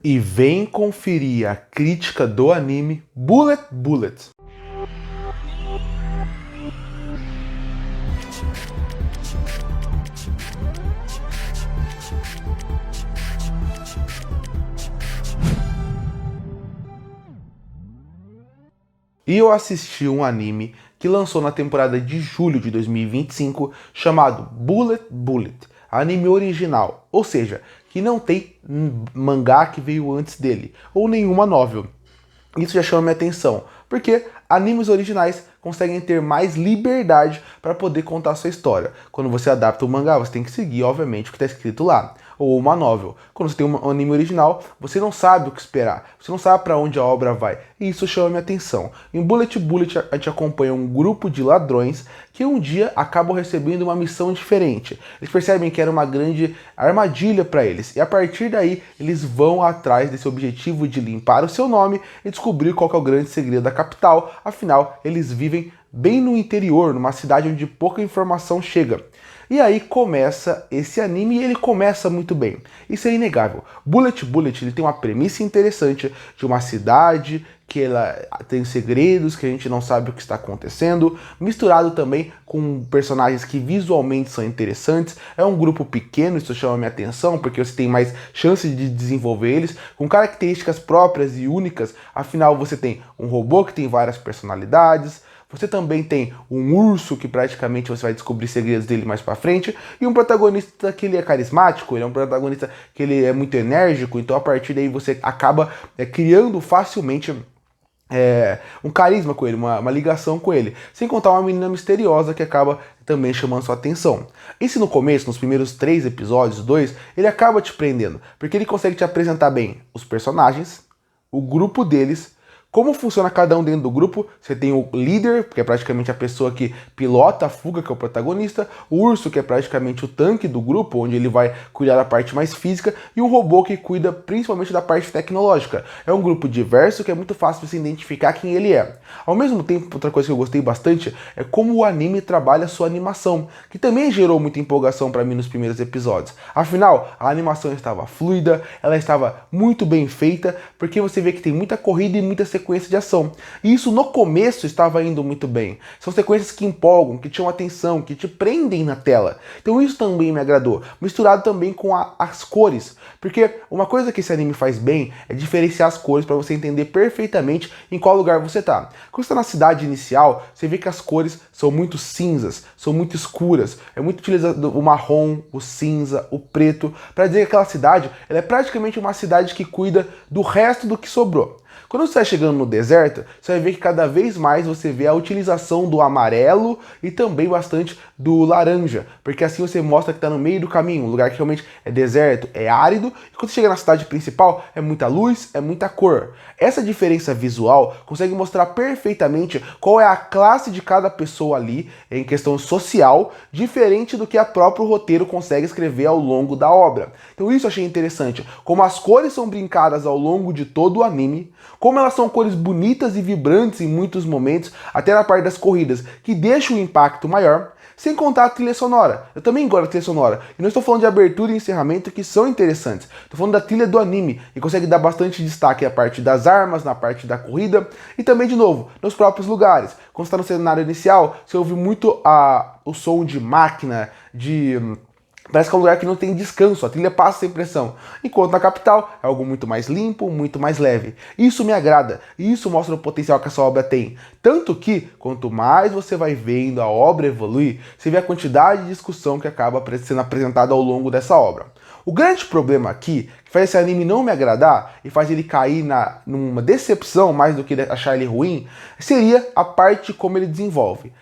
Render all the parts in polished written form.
E vem conferir a crítica do anime Bullet Bullet. E eu assisti um anime que lançou na temporada de julho de 2025 chamado Bullet Bullet, anime original, ou seja, que não tem mangá que veio antes dele, ou nenhuma novel. Isso já chama minha atenção, porque animes originais conseguem ter mais liberdade para poder contar a sua história. Quando você adapta o mangá, você tem que seguir, obviamente, o que está escrito lá, ou uma novel. Quando você tem um anime original, você não sabe o que esperar, você não sabe para onde a obra vai, e isso chama minha atenção. Em Bullet Bullet, a gente acompanha um grupo de ladrões que um dia acabam recebendo uma missão diferente. Eles percebem que era uma grande armadilha para eles, e a partir daí, eles vão atrás desse objetivo de limpar o seu nome e descobrir qual que é o grande segredo da capital. Afinal, eles vivem bem no interior, numa cidade onde pouca informação chega. E aí começa esse anime e ele começa muito bem. Isso é inegável. Bullet Bullet ele tem uma premissa interessante de uma cidade que ela tem segredos, que a gente não sabe o que está acontecendo, misturado também com personagens que visualmente são interessantes. É um grupo pequeno, isso chama minha atenção, porque você tem mais chance de desenvolver eles, com características próprias e únicas. Afinal, você tem um robô que tem várias personalidades, você também tem um urso que praticamente você vai descobrir segredos dele mais pra frente, e um protagonista que ele é carismático, ele é um protagonista que ele é muito enérgico, então a partir daí você acaba criando facilmente um carisma com ele, uma ligação com ele, sem contar uma menina misteriosa que acaba também chamando sua atenção. E se no começo, nos primeiros 3 episódios, 2, ele acaba te prendendo, porque ele consegue te apresentar bem os personagens, o grupo deles, como funciona cada um dentro do grupo. Você tem o líder, que é praticamente a pessoa que pilota a fuga, que é o protagonista, o urso, que é praticamente o tanque do grupo, onde ele vai cuidar da parte mais física, e o robô, que cuida principalmente da parte tecnológica. É um grupo diverso que é muito fácil de se identificar quem ele é. Ao mesmo tempo, outra coisa que eu gostei bastante é como o anime trabalha a sua animação, que também gerou muita empolgação para mim nos primeiros episódios. Afinal, a animação estava fluida, ela estava muito bem feita, porque você vê que tem muita corrida e muita sequência de ação. E isso no começo estava indo muito bem. São sequências que empolgam, que te chamam atenção, que te prendem na tela. Então isso também me agradou. Misturado também com as cores. Porque uma coisa que esse anime faz bem é diferenciar as cores para você entender perfeitamente em qual lugar você está. Quando você está na cidade inicial, você vê que as cores são muito cinzas, são muito escuras. É muito utilizado o marrom, o cinza, o preto, para dizer que aquela cidade ela é praticamente uma cidade que cuida do resto do que sobrou. Quando você está chegando no deserto, você vai ver que cada vez mais você vê a utilização do amarelo e também bastante do laranja, porque assim você mostra que está no meio do caminho, um lugar que realmente é deserto, é árido, e quando você chega na cidade principal, é muita luz, é muita cor. Essa diferença visual consegue mostrar perfeitamente qual é a classe de cada pessoa ali, em questão social, diferente do que a próprio roteiro consegue escrever ao longo da obra. Então isso eu achei interessante, como as cores são brincadas ao longo de todo o anime, como elas são cores bonitas e vibrantes em muitos momentos, até na parte das corridas, que deixa o impacto maior, sem contar a trilha sonora. Eu também gosto da trilha sonora, e não estou falando de abertura e encerramento que são interessantes, estou falando da trilha do anime, que consegue dar bastante destaque à parte das armas, na parte da corrida, e também, de novo, nos próprios lugares. Quando você está no cenário inicial, você ouve muito o som de máquina, parece que é um lugar que não tem descanso, a trilha passa essa impressão. Enquanto na capital é algo muito mais limpo, muito mais leve. Isso me agrada, e isso mostra o potencial que essa obra tem. Tanto que, quanto mais você vai vendo a obra evoluir, você vê a quantidade de discussão que acaba sendo apresentada ao longo dessa obra. O grande problema aqui, que faz esse anime não me agradar e faz ele cair numa decepção mais do que achar ele ruim, seria a parte de como ele desenvolve.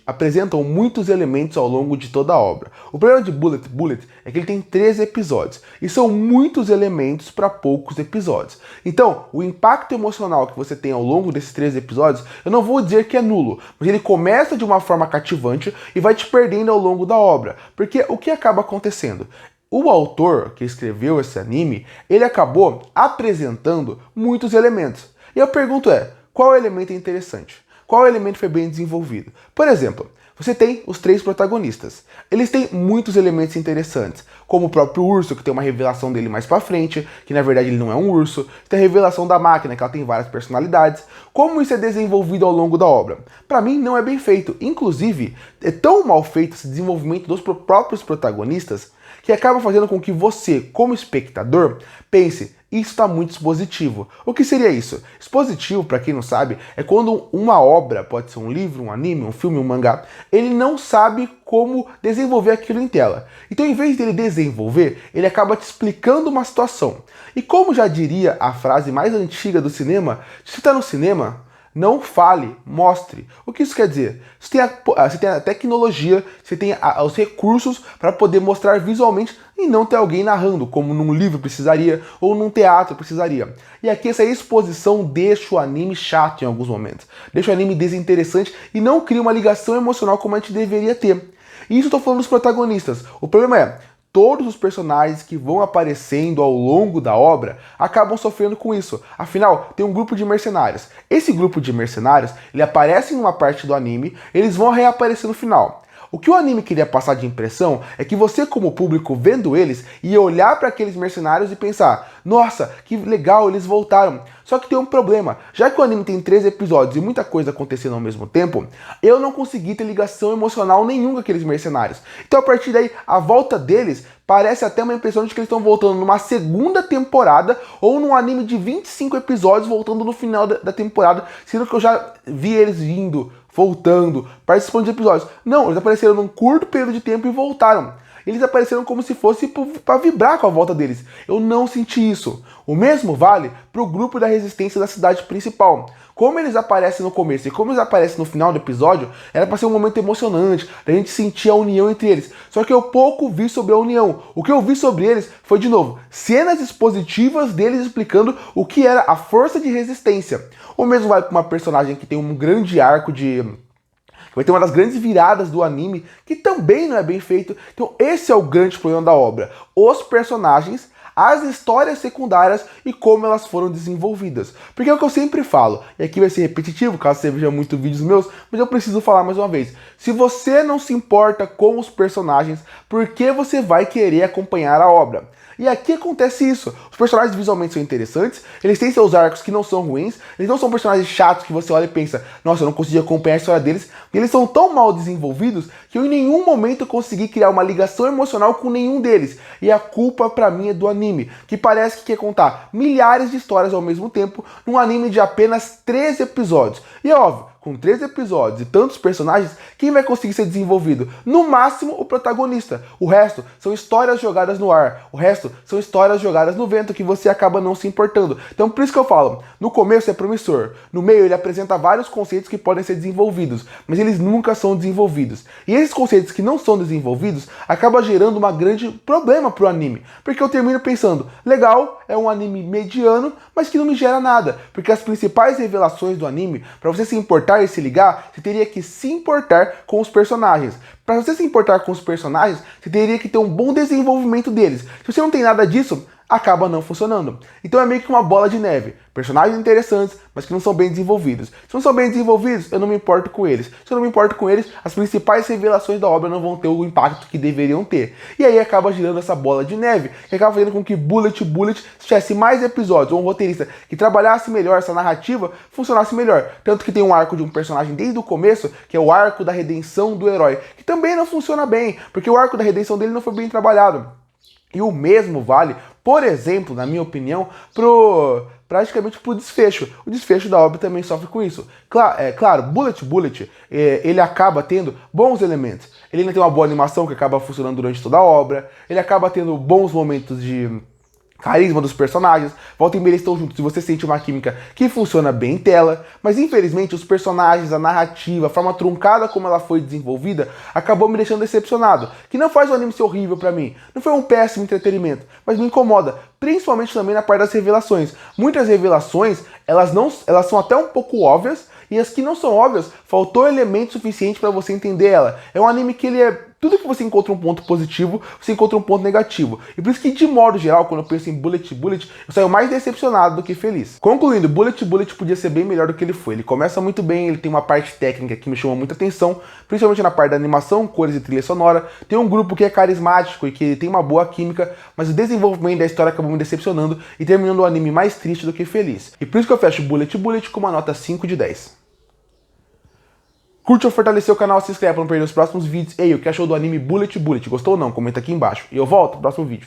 Apresentam muitos elementos ao longo de toda a obra. O problema de Bullet Bullet é que ele tem 13 episódios, e são muitos elementos para poucos episódios. Então, o impacto emocional que você tem ao longo desses 13 episódios, eu não vou dizer que é nulo, mas ele começa de uma forma cativante e vai te perdendo ao longo da obra. Porque o que acaba acontecendo? O autor que escreveu esse anime, ele acabou apresentando muitos elementos. E a pergunta é, qual elemento é interessante? Qual elemento foi bem desenvolvido? Por exemplo, Você tem os três protagonistas. Eles têm muitos elementos interessantes, como o próprio urso, que tem uma revelação dele mais pra frente, que na verdade ele não é um urso. Tem a revelação da máquina, que ela tem várias personalidades. Como isso é desenvolvido ao longo da obra? Pra mim não é bem feito. Inclusive, é tão mal feito esse desenvolvimento dos próprios protagonistas que acaba fazendo com que você, como espectador, pense: isso está muito expositivo. O que seria isso? Expositivo, para quem não sabe, é quando uma obra, pode ser um livro, um anime, um filme, um mangá, ele não sabe como desenvolver aquilo em tela. Então, em vez dele desenvolver, ele acaba te explicando uma situação. E como já diria a frase mais antiga do cinema, se está no cinema, não fale, mostre. O que isso quer dizer? Você tem a tecnologia, você tem os recursos para poder mostrar visualmente e não ter alguém narrando, como num livro precisaria ou num teatro precisaria. E aqui essa exposição deixa o anime chato em alguns momentos. Deixa o anime desinteressante e não cria uma ligação emocional como a gente deveria ter. E isso eu tô falando dos protagonistas. O problema é: todos os personagens que vão aparecendo ao longo da obra acabam sofrendo com isso. Afinal, tem um grupo de mercenários. Esse grupo de mercenários, ele aparece em uma parte do anime, eles vão reaparecer no final. O que o anime queria passar de impressão é que você, como público, vendo eles, ia olhar para aqueles mercenários e pensar: nossa, que legal, eles voltaram. Só que tem um problema. Já que o anime tem 13 episódios e muita coisa acontecendo ao mesmo tempo, eu não consegui ter ligação emocional nenhuma com aqueles mercenários. Então, a partir daí, a volta deles parece até uma impressão de que eles estão voltando numa segunda temporada ou num anime de 25 episódios voltando no final da temporada, sendo que eu já vi eles vindo, voltando, participando de episódios. Não, eles apareceram num curto período de tempo e voltaram. Eles apareceram como se fosse para vibrar com a volta deles. Eu não senti isso. O mesmo vale para o grupo da resistência da cidade principal. Como eles aparecem no começo e como eles aparecem no final do episódio, era para ser um momento emocionante, da gente sentir a união entre eles. Só que eu pouco vi sobre a união. O que eu vi sobre eles foi, de novo, cenas expositivas deles explicando o que era a força de resistência. O mesmo vale para uma personagem que tem um grande arco de... vai ter uma das grandes viradas do anime, que também não é bem feito. Então esse é o grande problema da obra. Os personagens, as histórias secundárias e como elas foram desenvolvidas. Porque é o que eu sempre falo, e aqui vai ser repetitivo, caso você veja muitos vídeos meus, mas eu preciso falar mais uma vez. Se você não se importa com os personagens, por que você vai querer acompanhar a obra? E aqui acontece isso. Os personagens visualmente são interessantes, eles têm seus arcos que não são ruins, eles não são personagens chatos que você olha e pensa: nossa, eu não consegui acompanhar a história deles. E eles são tão mal desenvolvidos que eu em nenhum momento consegui criar uma ligação emocional com nenhum deles. E a culpa pra mim é do anime, que parece que quer contar milhares de histórias ao mesmo tempo num anime de apenas 13 episódios. E é óbvio, com 13 episódios e tantos personagens, quem vai conseguir ser desenvolvido? No máximo, o protagonista. O resto são histórias jogadas no ar. O resto são histórias jogadas no vento que você acaba não se importando. Então, por isso que eu falo, no começo é promissor. No meio, ele apresenta vários conceitos que podem ser desenvolvidos, mas eles nunca são desenvolvidos. E esses conceitos que não são desenvolvidos acabam gerando um grande problema pro anime. Porque eu termino pensando: legal, é um anime mediano, mas que não me gera nada. Porque as principais revelações do anime, para você se importar e se ligar, você teria que se importar com os personagens. Para você se importar com os personagens, você teria que ter um bom desenvolvimento deles. Se você não tem nada disso, acaba não funcionando. Então é meio que uma bola de neve. Personagens interessantes, mas que não são bem desenvolvidos. Se não são bem desenvolvidos, eu não me importo com eles. Se eu não me importo com eles, as principais revelações da obra não vão ter o impacto que deveriam ter. E aí acaba girando essa bola de neve, que acaba fazendo com que Bullet tivesse mais episódios, ou um roteirista que trabalhasse melhor essa narrativa, funcionasse melhor. Tanto que tem um arco de um personagem desde o começo, que é o arco da redenção do herói, que também não funciona bem, porque o arco da redenção dele não foi bem trabalhado. E o mesmo vale, por exemplo, na minha opinião, praticamente pro desfecho. O desfecho da obra também sofre com isso. Claro, Bullet, ele acaba tendo bons elementos. Ele ainda tem uma boa animação que acaba funcionando durante toda a obra. Ele acaba tendo bons momentos de carisma dos personagens, volta e meia eles estão juntos e você sente uma química que funciona bem em tela, mas infelizmente os personagens, a narrativa, a forma truncada como ela foi desenvolvida, acabou me deixando decepcionado, que não faz o anime ser horrível pra mim, não foi um péssimo entretenimento, mas me incomoda, principalmente também na parte das revelações. Muitas revelações, elas são até um pouco óbvias, e as que não são óbvias, faltou elemento suficiente pra você entender ela. É um anime que ele é Tudo que você encontra um ponto positivo, você encontra um ponto negativo. E por isso que, de modo geral, quando eu penso em Bullet Bullet, eu saio mais decepcionado do que feliz. Concluindo, Bullet Bullet podia ser bem melhor do que ele foi. Ele começa muito bem, ele tem uma parte técnica que me chamou muita atenção, principalmente na parte da animação, cores e trilha sonora. Tem um grupo que é carismático e que tem uma boa química, mas o desenvolvimento da história acabou me decepcionando e terminando o anime mais triste do que feliz. E por isso que eu fecho Bullet Bullet com uma nota 5 de 10. Curte ou fortalecer o canal, se inscreve para não perder os próximos vídeos. Ei, o que achou do anime Bullet Bullet? Gostou ou não? Comenta aqui embaixo. E eu volto no próximo vídeo.